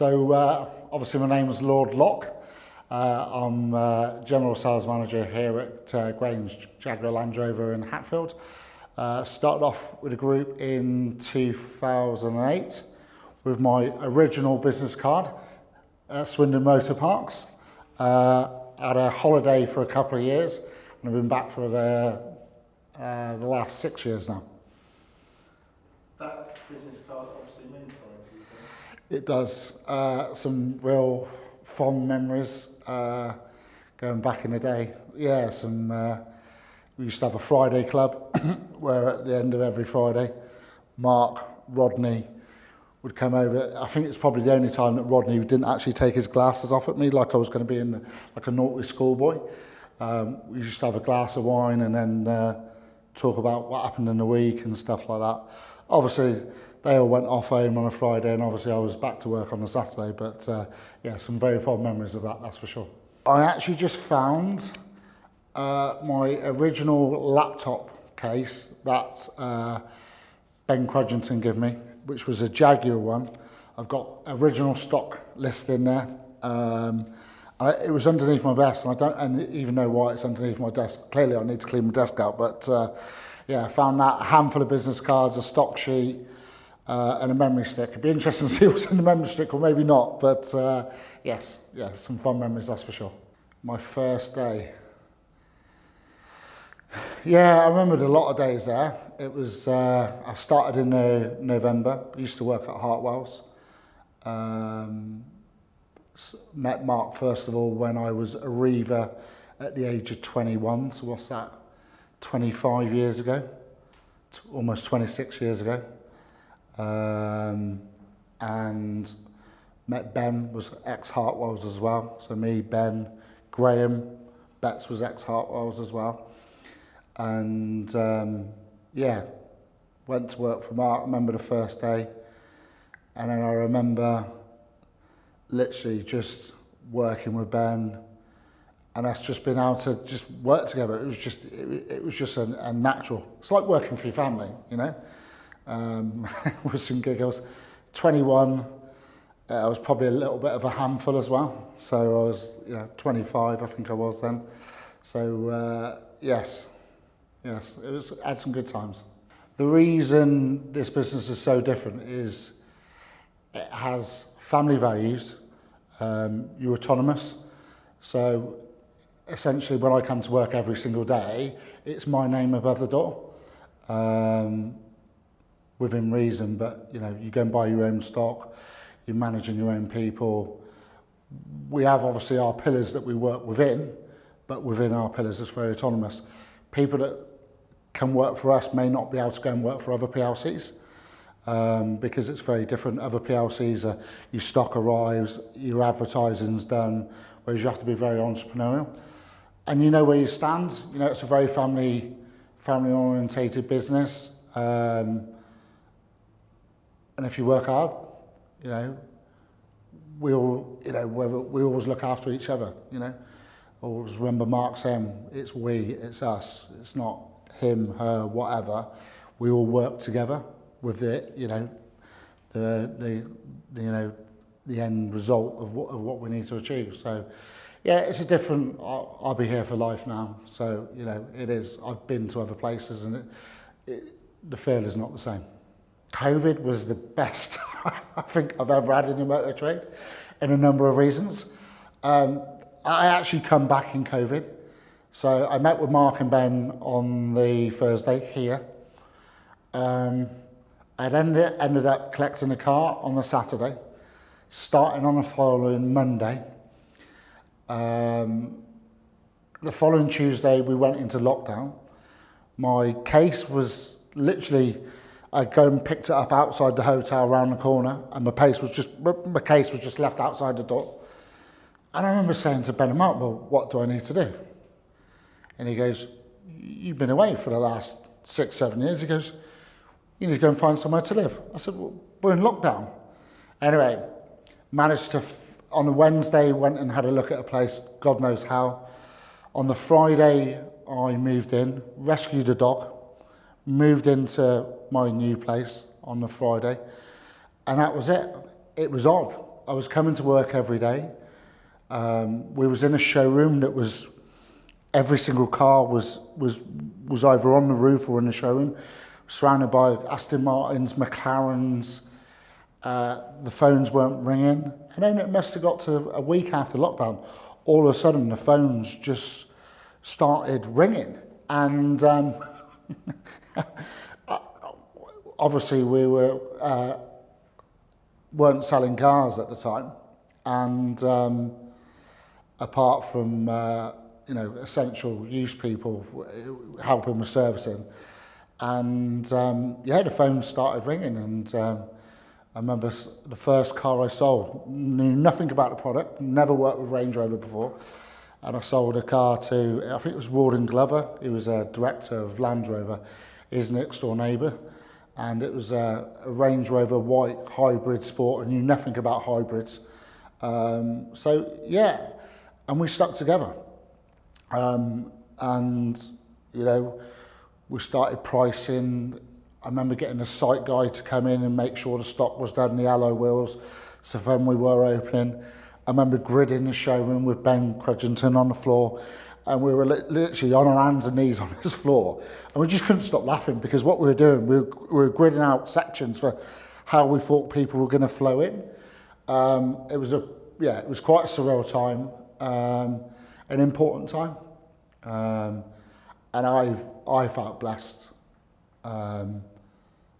Obviously my name is Lord Locke. I'm General Sales Manager here at Grange Jaguar Land Rover in Hatfield. Started off with a group in 2008 with my original business card at Swindon Motor Parks. Had a holiday for a couple of years and I've been back for the last 6 years now. That business card obviously means something to you. It does. Some real fond memories going back in the day. Yeah, we used to have a Friday club where at the end of every Friday, Mark, Rodney would come over. I think it's probably the only time that Rodney didn't actually take his glasses off at me like I was going to be like a naughty schoolboy. We used to have a glass of wine and then talk about what happened in the week and stuff like that. Obviously, they all went off home on a Friday and obviously I was back to work on a Saturday, but yeah, some very fond memories of that's for sure. I actually just found my original laptop case that Ben Crudgington gave me, which was a Jaguar one. I've got original stock list in there. It was underneath my desk, and I don't even know why it's underneath my desk. Clearly, I need to clean my desk out, but yeah, I found that, a handful of business cards, a stock sheet, and a memory stick. It'd be interesting to see what's in the memory stick, or maybe not, but yes, yeah, some fun memories, that's for sure. My first day. Yeah, I remembered a lot of days there. It was, I started in November. I used to work at Hartwell's. Met Mark, first of all, when I was a reaver at the age of 21. So what's that? 25 years ago, almost 26 years ago. And met Ben, was ex-Hartwell's as well. So me, Ben, Graham, Betts was ex-Hartwell's as well. And yeah, went to work for Mark. I remember the first day. And then I remember literally just working with Ben and us just being able to just work together. It was just a natural. It's like working for your family, you know, with some giggles. 21, I was probably a little bit of a handful as well. So I was, 25, I think I was then. So yes, had some good times. The reason this business is so different is it has family values. You're autonomous. So essentially when I come to work every single day, it's my name above the door. Within reason, but you go and buy your own stock, you're managing your own people. We have obviously our pillars that we work within, but within our pillars it's very autonomous. People that can work for us may not be able to go and work for other PLCs. Because it's very different. Other PLCs, your stock arrives, your advertising's done, whereas you have to be very entrepreneurial. And you know where you stand. It's a very family orientated business. And if you work hard, we always look after each other. Always remember Mark saying, it's we, it's us. It's not him, her, whatever. We all work together with the end result of what we need to achieve. So yeah, it's a different, I'll be here for life now. So it is. I've been to other places and the feel is not the same. COVID was the best I think I've ever had in the motor trade in a number of reasons. I actually come back in COVID. So I met with Mark and Ben on the Thursday here. I'd ended up collecting a car on the Saturday, starting on the following Monday. The following Tuesday, we went into lockdown. My case was literally, I'd go and picked it up outside the hotel around the corner, and my case was just left outside the door. And I remember saying to Ben and Mark, well, what do I need to do? And he goes, you've been away for the last 6-7 years. He goes, you need to go and find somewhere to live. I said, well, we're in lockdown. Anyway, managed to, on the Wednesday, went and had a look at a place, God knows how. On the Friday, I moved in, rescued a dog, moved into my new place on the Friday, and that was it. It was odd. I was coming to work every day. We was in a showroom that was, every single car was either on the roof or in the showroom, surrounded by Aston Martins, McLarens. The phones weren't ringing. And then it must have got to a week after lockdown. All of a sudden, the phones just started ringing. And obviously, we weren't selling cars at the time. And apart from essential use people helping with servicing, and the phone started ringing. And I remember the first car I sold, knew nothing about the product, never worked with Range Rover before, and I sold a car to, I think it was Rawdon Glover. He was a director of Land Rover, his next door neighbour, and it was a Range Rover white hybrid sport. I knew nothing about hybrids. And we stuck together. We started pricing. I remember getting a site guy to come in and make sure the stock was done, the alloy wheels, so when we were opening. I remember gridding the showroom with Ben Crudgington on the floor, and we were literally on our hands and knees on his floor, and we just couldn't stop laughing, because what we were doing, we were gridding out sections for how we thought people were going to flow in. It was quite a surreal time, an important time, and I felt blessed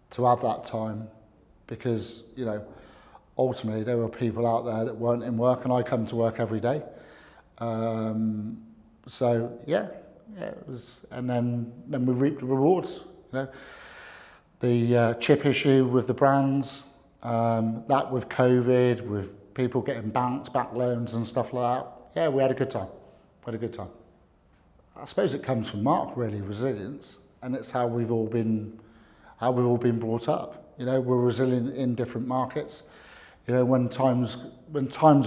to have that time, because ultimately there were people out there that weren't in work, and I come to work every day. It was, and then we reaped the rewards. The chip issue with the brands, that with COVID, with people getting bounce back loans and stuff like that. Yeah, we had a good time. I suppose it comes from Mark, really, resilience, and it's how we've all been brought up. We're resilient in different markets. When times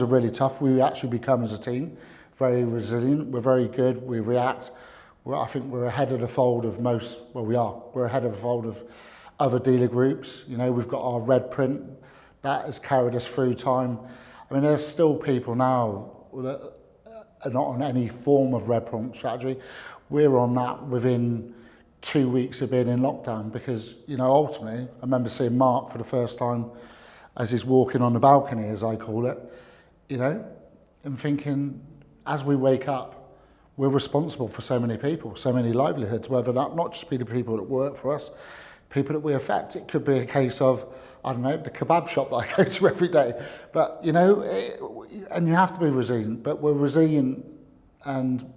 are really tough, we actually become, as a team, very resilient. We're very good. We react. I think we're ahead of the fold of most. Well, we are. We're ahead of the fold of other dealer groups. We've got our red print that has carried us through time. I mean, there's still people now that are not on any form of red print strategy. We're on that within 2 weeks of being in lockdown, because ultimately, I remember seeing Mark for the first time as he's walking on the balcony, as I call it, and thinking, as we wake up, we're responsible for so many people, so many livelihoods, whether that not just be the people that work for us, people that we affect. It could be a case of, I don't know, the kebab shop that I go to every day. But, and you have to be resilient, but we're resilient, and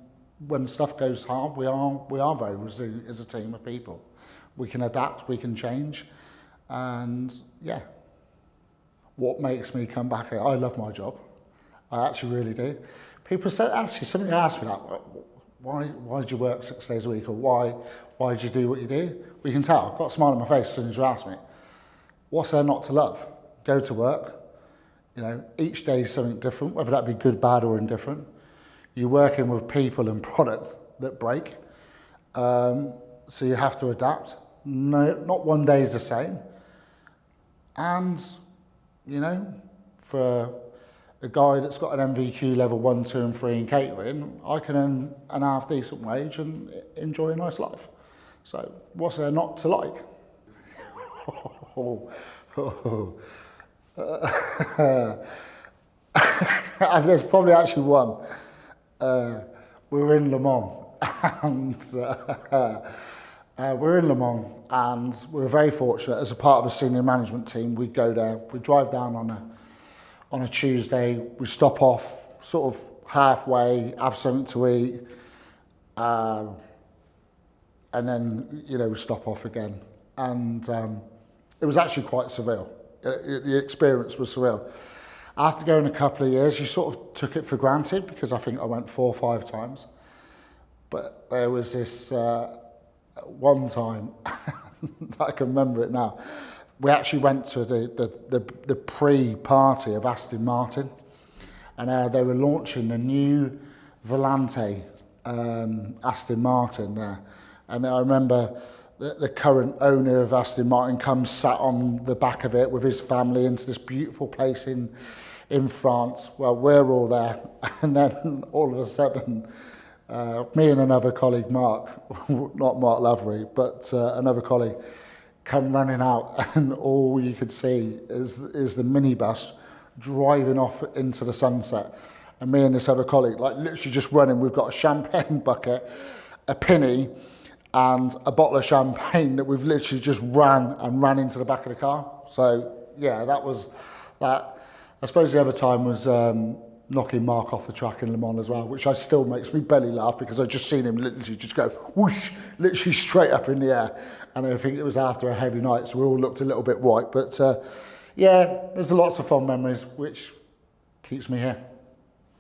when stuff goes hard, we are very resilient as a team of people. We can adapt, we can change, and what makes me come back here, I love my job. I actually really do. People said, actually, somebody asked me that, why do you work 6 days a week, or why do you do what you do? Well, you can tell, I've got a smile on my face as soon as you ask me. What's there not to love? Go to work, each day is something different, whether that be good, bad, or indifferent. You're working with people and products that break, so you have to adapt. No, not one day is the same. And, for a guy that's got an MVQ level 1, 2 and 3 in catering, I can earn an half decent wage and enjoy a nice life. So what's there not to like? There's probably actually one. We were in Le Mans, and we were very fortunate. As a part of a senior management team, we go there, we drive down on a Tuesday, we stop off sort of halfway, have something to eat, and then we stop off again. And it was actually quite surreal. The experience was surreal. After going a couple of years, you sort of took it for granted, because I think I went 4 or 5 times. But there was this one time, I can remember it now, we actually went to the pre-party of Aston Martin, and they were launching the new Volante Aston Martin there. And I remember the current owner of Aston Martin sat on the back of it with his family into this beautiful place in in France. Well, we're all there, and then all of a sudden, me and another colleague, Mark, not Mark Lovery, but another colleague, come running out, and all you could see is the minibus driving off into the sunset. And me and this other colleague, like literally just running. We've got a champagne bucket, a penny, and a bottle of champagne that we've literally just ran into the back of the car. So yeah, that was that. I suppose the other time was knocking Mark off the track in Le Mans as well, which I still makes me belly laugh because I just seen him literally just go whoosh, literally straight up in the air. And I think it was after a heavy night, so we all looked a little bit white. But yeah, there's lots of fond memories, which keeps me here.